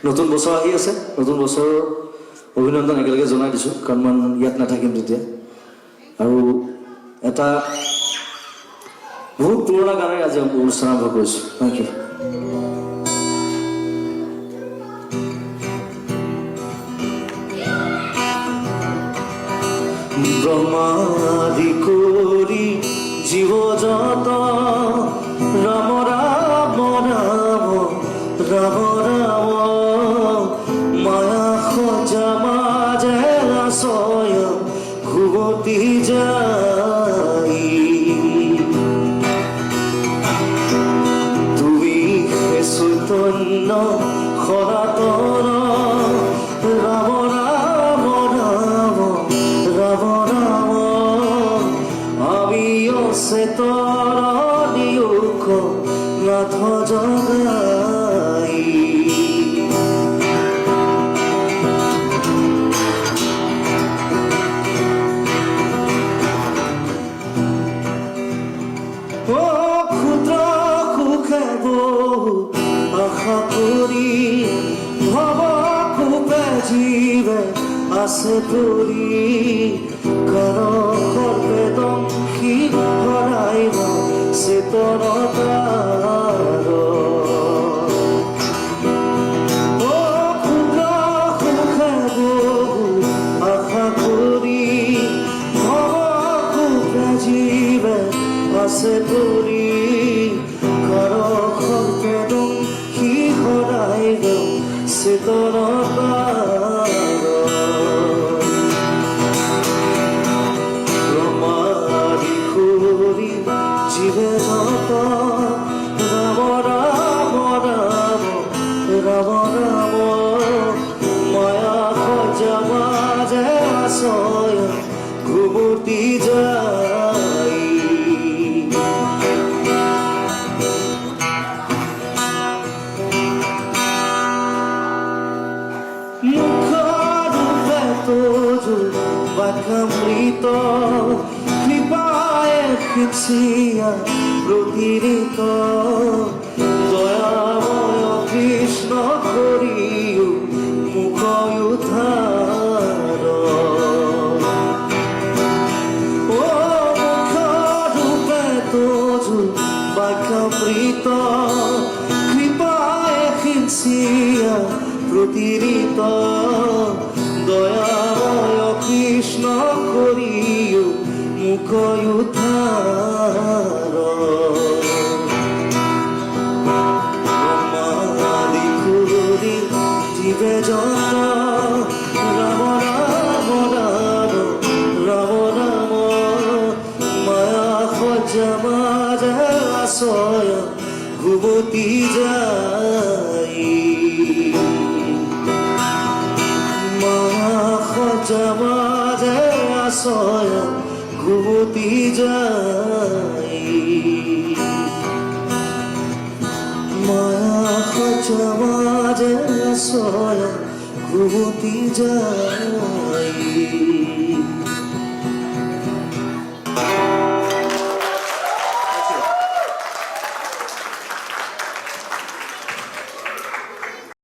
নতুন বছৰ আহি আছে, নতুন বছৰৰ অভিনন্দন একেলগে জনাই দিছোঁ, কাৰণ মই ইয়াত নাথাকিম তেতিয়া। আৰু এটা বহুত পুৰণা গানেৰে আজি অনুষ্ঠান আৰম্ভ কৰিছোঁ। Thank you. ব্ৰহ্মাদি কৰি জীৱ যত ৰাম ৰাম ৰাম ৰাম ৰাম মায়া সজা মাজে আশয় ঘুমতি যাই তুমি হে চৈতন্য সনাতন ৰাম ৰাম ৰাম ৰাম ৰাম আমি অচেতন নিয়োগ নাথ জগাই ক্ষুদ্ৰ সুখে বহু আশা কৰি ভৱ সুখে জীৱে আছে পৰি কৰ সৰ্বেদংশী হৰাইব চেতনতাৰ ক্ষুদ্ৰ সুখে বহু আশা কৰি ভৱ সুখে জীৱে আছে পৰি কৰ সৰ্বেদংশী হৰাইব চেতনতাৰ জীবে যত ৰাম ৰাম ৰাম ৰাম ৰাম মায়া সজা মাজে আশয় ঘুমতি যাই মুখৰূপে তোজো বাক্যামৃত কৃপায় খিচিয়া প্রতিরিত দয়াময় কৃষ্ণ করিও মুখ উদ্ধার ও মুখরূপে তোজু বাক্যামৃত কৃপায় খিচিয়া প্রতিরিত দয়াময় কৃষ্ণ করিও মুখ উদ্ধার ব্রহ্মাদি কুরি জীবে যত রাম রাম রাম রাম রাম মায়া সজা মাজে আশয় ঘুমতি যাই মায়া সজা মাজে আশয় ঘুমতি যাই মায়া সজা মাজে আশয় ঘুমতি যাই